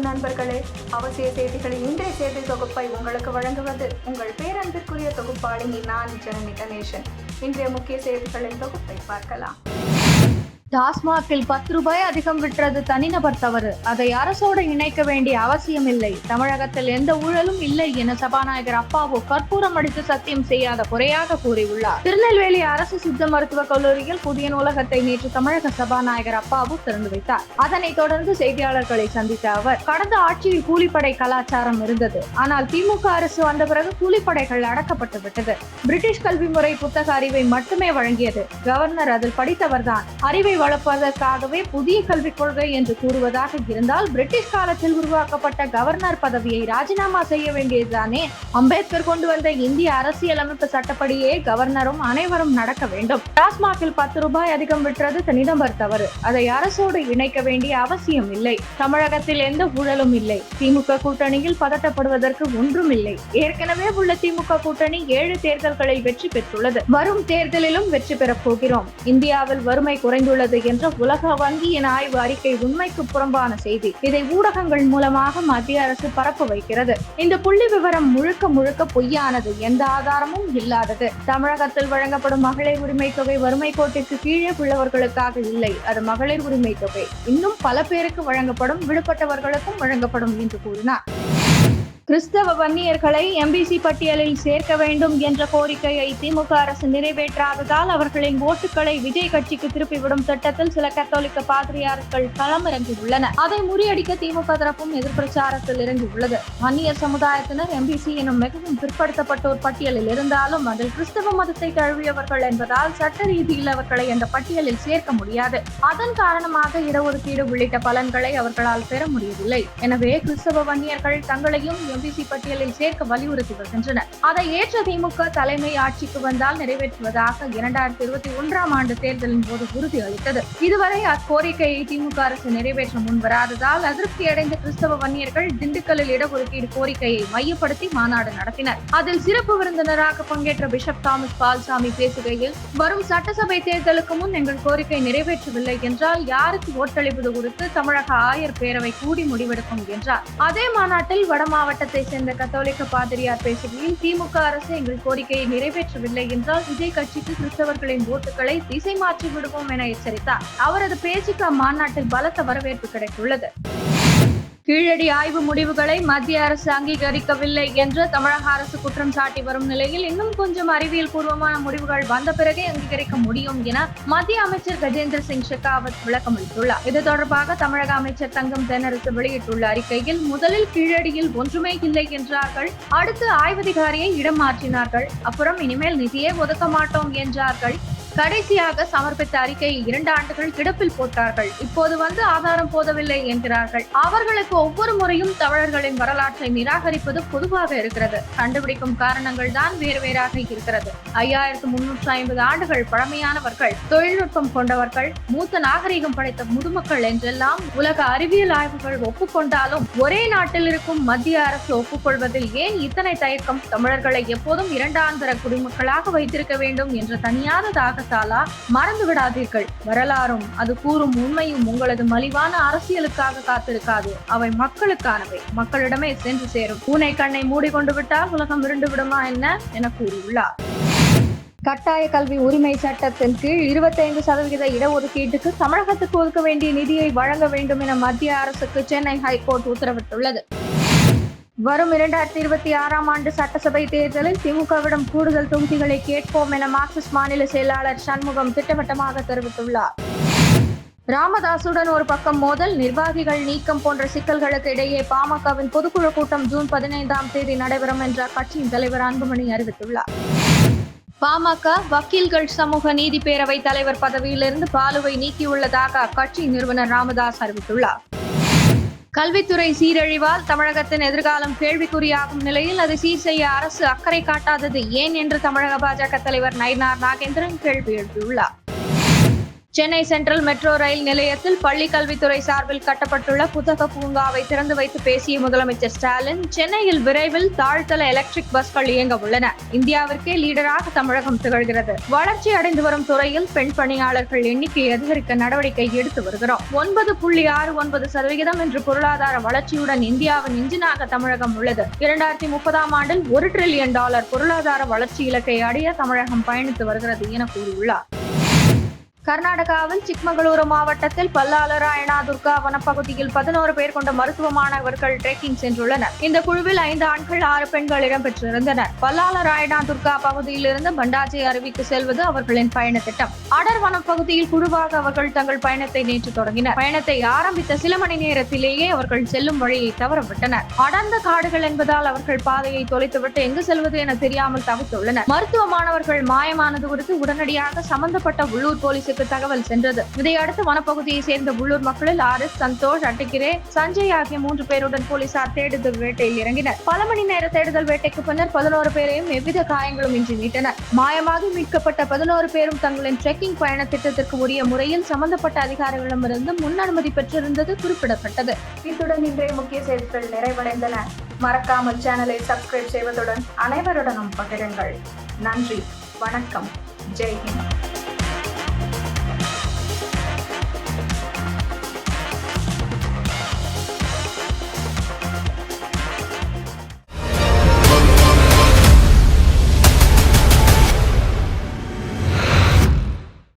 நண்பர்களே, அவசிய செய்திகளின் இன்றைய செய்தி தொகுப்பை உங்களுக்கு வழங்குவது உங்கள் பேரன்பிற்குரிய தொகுப்பாளினி நான் ஜனனி கணேசன். இன்றைய முக்கிய செய்திகளின் தொகுப்பை பார்க்கலாம். டாஸ்மாகில் 10 ரூபாய் அதிகம் விற்றது தனிநபர் தவறு, அதை அரசோடு இணைக்க வேண்டிய அவசியமில்லை. தமிழகத்தில் எந்த ஊழலும் இல்லை என சபாநாயகர் அப்பாவு கற்பூரம் அடித்து சத்தியம் செய்யாத குறையாக கூறியுள்ளார். திருநெல்வேலி அரசு சித்த மருத்துவக் கல்லூரியில் புதிய நூலகத்தை நேற்று தமிழக சபாநாயகர் அப்பாவு திறந்து வைத்தார். அதனைத் தொடர்ந்து செய்தியாளர்களை சந்தித்த அவர், கடந்த ஆட்சியில் கூலிப்படை கலாச்சாரம் இருந்தது, ஆனால் திமுக அரசு வந்த பிறகு கூலிப்படைகள் அடக்கப்பட்டு விட்டது. பிரிட்டிஷ் கல்வி முறை புத்தக அறிவை மட்டுமே வழங்கியது. கவர்னர் அதில் படித்தவர்தான். அறிவை வளர்ப்பதற்காகவே புதிய கல்விக் கொள்கை என்று கூறுவதாக இருந்தால் பிரிட்டிஷ் காலத்தில் உருவாக்கப்பட்ட கவர்னர் பதவியை ராஜினாமா செய்ய வேண்டியதுதானே? அம்பேத்கர் கொண்டு வந்த இந்திய அரசியலமைப்பு சட்டப்படியே கவர்னரும் அனைவரும் நடக்க வேண்டும். டாஸ்மாகில் 10 ரூபாய் அதிகம் விற்றது தனிநபர் தவறு, அதை அரசோடு இணைக்க வேண்டிய அவசியம் இல்லை. தமிழகத்தில் எந்த ஊழலும் இல்லை. திமுக கூட்டணியில் பதட்டப்படுவதற்கு ஒன்றும் இல்லை. ஏற்கனவே உள்ள திமுக கூட்டணி 7 தேர்தல்களில் வெற்றி பெற்றுள்ளது. வரும் தேர்தலிலும் வெற்றி பெறப் போகிறோம். இந்தியாவில் வறுமை குறைந்துள்ளது என்ற உலக வங்கியின் ஆய்வு அறிக்கை உண்மைக்கு புறம்பான செய்தி. இதை ஊடகங்கள் மூலமாக மத்திய அரசு பரப்ப வைக்கிறது. இந்த புள்ளி விவரம் முழுக்க பொய்யானது, எந்த ஆதாரமும் இல்லாதது. தமிழகத்தில் வழங்கப்படும் மகளிர் உரிமை தொகை வறுமை கோட்டிற்கு கீழே உள்ளவர்களுக்காக இல்லை, அது மகளிர் உரிமை தொகை. இன்னும் பல பேருக்கு வழங்கப்படும், விடுபட்டவர்களுக்கும் வழங்கப்படும் என்று கூறினார். கிறிஸ்தவ வன்னியர்களை எம்பிசி பட்டியலில் சேர்க்க வேண்டும் என்ற கோரிக்கையை திமுக அரசு நிறைவேற்றாததால் அவர்களின் ஓட்டுகளை விஜய் கட்சிக்கு திருப்பிவிடும் திட்டத்தில் சில கத்தோலிக்க பாதிரியார்கள் களமிறங்கியுள்ளனர். அதை முறியடிக்க திமுக தரப்பும் எதிர்பிரச்சாரத்தில் இறங்கியுள்ளது. வன்னியர் சமுதாயத்தினர் எம்பிசி எனும் மிகவும் பிற்படுத்தப்பட்டோர் பட்டியலில் இருந்தாலும் அதில் கிறிஸ்தவ மதத்தை தழுவியவர்கள் என்பதால் சட்ட ரீதியில் அவர்களை அந்த பட்டியலில் சேர்க்க முடியாது. அதன் காரணமாக இடஒதுக்கீடு உள்ளிட்ட பலன்களை அவர்களால் பெற முடியவில்லை. எனவே கிறிஸ்தவ வன்னியர்கள் தங்களையும் எம்பிசி பட்டியலில் சேர்க்க வலியுறுத்தி வருகின்றனர். அதை ஏற்ற திமுக தலைமை ஆட்சிக்கு வந்தால் நிறைவேற்றுவதாக 2021ஆம் ஆண்டு தேர்தலின் போது உறுதி அளித்தது. இதுவரை அக்கோரிக்கையை திமுக அரசு நிறைவேற்ற முன்வராததால் அதிருப்தி அடைந்த கிறிஸ்தவ வன்னியர்கள் திண்டுக்கல்லில் இடஒதுக்கீடு கோரிக்கையை மையப்படுத்தி மாநாடு நடத்தினர். அதில் சிறப்பு விருந்தினராக பங்கேற்ற பிஷப் தாமஸ் பால்சாமி பேசுகையில், வரும் சட்டசபை தேர்தலுக்கு முன் எங்கள் கோரிக்கை நிறைவேற்றவில்லை என்றால் யாருக்கு ஓட்டளிப்பது குறித்து தமிழக ஆயர் பேரவை கூடி முடிவெடுக்கும் என்றார். அதே மாநாட்டில் வட மாவட்ட சேர்ந்த கத்தோலிக்க பாதிரியார் பேசுகையில், திமுக அரசு எங்கள் கோரிக்கையை நிறைவேற்றவில்லை என்றால் விஜய் கட்சிக்கு கிறிஸ்தவர்களின் ஓட்டுகளை திசை மாற்றி விடுவோம் என எச்சரித்தார். அவரது பேச்சுக்கு அம்மாநாட்டில் பலத்த வரவேற்பு கிடைத்துள்ளது. கீழடி ஆய்வு முடிவுகளை மத்திய அரசு அங்கீகரிக்கவில்லை என்று தமிழக அரசு குற்றம் சாட்டி வரும் நிலையில் இன்னும் கொஞ்சம் அறிவியல் பூர்வமான முடிவுகள் வந்த பிறகே அங்கீகரிக்க முடியும் என மத்திய அமைச்சர் கஜேந்திர சிங் ஷெகாவத் விளக்கம் அளித்துள்ளார். இது தொடர்பாக தமிழக அமைச்சர் தங்கம் தென்னரசு வெளியிட்டுள்ள அறிக்கையில், முதலில் கீழடியில் ஒன்றுமே இல்லை என்றார்கள், அடுத்து ஆய்வதிகாரியை இடம் மாற்றினார்கள், அப்புறம் இனிமேல் நிதியே ஒதுக்க மாட்டோம் என்றார்கள், கடைசியாக சமர்ப்பித்த அறிக்கையை 2 ஆண்டுகள் கிடப்பில் போட்டார்கள், இப்போது வந்து ஆதாரம் போதவில்லை என்கிறார்கள். அவர்களுக்கு ஒவ்வொரு முறையும் தமிழர்களின் வரலாற்றை நிராகரிப்பது பொதுவாக இருக்கிறது. கண்டுபிடிக்கும் காரணங்கள் தான் வேறு வேறாக இருக்கிறது. 5350 ஆண்டுகள் பழமையானவர்கள், தொழில்நுட்பம் கொண்டவர்கள், மூத்த நாகரிகம் படைத்த முதுமக்கள் என்றெல்லாம் உலக அறிவியல் ஆய்வுகள் ஒப்புக்கொண்டாலும் ஒரே நாட்டில் இருக்கும் மத்திய அரசு ஒப்புக்கொள்வதில் ஏன் இத்தனை தயக்கம்? தமிழர்களை எப்போதும் 2ஆந்தர குடிமக்களாக வைத்திருக்க வேண்டும் என்ற தனியாத தாகத்தாலா? மறந்து விடாதீர்கள், வரலாறும் அது கூறும் உண்மையும் உங்களது மலிவான அரசியலுக்காக காத்திருக்காது. அவை மக்களுக்கானவை, மக்களிடமே சென்று சேரும். பூனை கண்ணை மூடிக்கொண்டு விட்டால் உலகம் இருண்டு விடுமா என்ன என கூறியுள்ளார். கட்டாய கல்வி உரிமை சட்டத்தின் கீழ் 25% இடஒதுக்கீட்டுக்கு தமிழகத்துக்கு ஒதுக்க வேண்டிய நிதியை வழங்க வேண்டும் என மத்திய அரசுக்கு சென்னை ஹைகோர்ட் உத்தரவிட்டுள்ளது. வரும் 2026ஆம் ஆண்டு சட்டசபை தேர்தலில் திமுகவிடம் கூடுதல் தொகுதிகளை கேட்போம் என மார்க்சிஸ்ட் மாநில செயலாளர் சண்முகம் திட்டவட்டமாக தெரிவித்துள்ளார். ராமதாசுடன் ஒரு பக்கம் மோதல், நிர்வாகிகள் நீக்கம் போன்ற சிக்கல்களுக்கு இடையே பாமகவின் பொதுக்குழு கூட்டம் ஜூன் 15ஆம் தேதி நடைபெறும் என்ற கட்சியின் தலைவர் அன்புமணி அறிவித்துள்ளார். பாமக வக்கீல்கள் சமூக நீதி பேரவை தலைவர் பதவியிலிருந்து பாலுவை நீக்கியுள்ளதாக அக்கட்சி நிறுவனர் ராமதாஸ் அறிவித்துள்ளார். கல்வித்துறை சீரழிவால் தமிழகத்தின் எதிர்காலம் கேள்விக்குறியாகும் நிலையில் அதை சீர் செய்ய அரசு அக்கறை காட்டாதது ஏன் என்று தமிழக பாஜக தலைவர் நயினார் நாகேந்திரன் கேள்வி எழுப்பியுள்ளார். சென்னை சென்ட்ரல் மெட்ரோ ரயில் நிலையத்தில் பள்ளி கல்வித்துறை சார்பில் கட்டப்பட்டுள்ள புத்தக பூங்காவை திறந்து வைத்து பேசிய முதலமைச்சர் ஸ்டாலின், சென்னையில் விரைவில் தாழ்த்தள எலக்ட்ரிக் பஸ்கள் இயங்க உள்ளன. இந்தியாவிற்கே லீடராக தமிழகம் திகழ்கிறது. வளர்ச்சி அடைந்து வரும் துறையில் பெண் பணியாளர்கள் எண்ணிக்கை அதிகரிக்க நடவடிக்கை எடுத்து வருகிறோம். 9.69% என்ற பொருளாதார வளர்ச்சியுடன் இந்தியாவின் இன்ஜினாக தமிழகம் உள்ளது. 2030ஆம் ஆண்டில் $1 டிரில்லியன் பொருளாதார வளர்ச்சி இலக்கை அடைய தமிழகம் பயணித்து வருகிறது என கூறியுள்ளார். கர்நாடகாவில் சிக்மகளூரு மாவட்டத்தில் பல்லாலராயணா துர்கா வனப்பகுதியில் 11 பேர் கொண்ட மருத்துவ மாணவர்கள் ட்ரெக்கிங் சென்றுள்ளனர். இந்த குழுவில் 5 ஆண்கள் 6 பெண்கள் இடம்பெற்றிருந்தனர். பல்லாலராயணா துர்கா பகுதியிலிருந்து பண்டாஜி அருவிக்கு செல்வது அவர்களின் பயண திட்டம். அடர் வனப்பகுதியில் குழுவாக அவர்கள் தங்கள் பயணத்தை நேற்று தொடங்கினர். பயணத்தை ஆரம்பித்த சில மணி நேரத்திலேயே அவர்கள் செல்லும் வழியை தவறவிட்டனர். அடர்ந்த காடுகள் என்பதால் அவர்கள் பாதையை தொலைத்துவிட்டு எங்கு செல்வது என தெரியாமல் தவித்துள்ளனர். மருத்துவ மாணவர்கள் மாயமானது குறித்து உடனடியாக சம்பந்தப்பட்ட உள்ளூர் போலீசுக்கு தகவல் சென்றது. இதையடுத்து வனப்பகுதியை சேர்ந்த உள்ளூர் மக்களில் ஆரிஸ், சந்தோஷ், அட்டிகிரே, சஞ்சய் ஆகிய 3 பேருடன் போலீசார் தேடுதல் வேட்டையில் இறங்கினர். பல மணி நேர தேடுதல் வேட்டைக்கு பின்னர் 11 பேரையும் எவ்வித காயங்களும் இன்றி மீட்டனர். மாயமாக மீட்கப்பட்ட 11 பேரும் தங்களின் ட்ரெக்கிங் பயண திட்டத்திற்கு உரிய முறையில் சம்பந்தப்பட்ட அதிகாரிகளிடமிருந்து முன் அனுமதி பெற்றிருந்தது குறிப்பிடப்பட்டது. இத்துடன் இன்றைய முக்கிய செய்திகள் நிறைவடைந்தன. மறக்காமல் சேனலை சப்ஸ்கிரைப் செய்வதுடன் அனைவருடனும் பகிருங்கள். நன்றி, வணக்கம், ஜெய் ஹிந்த்.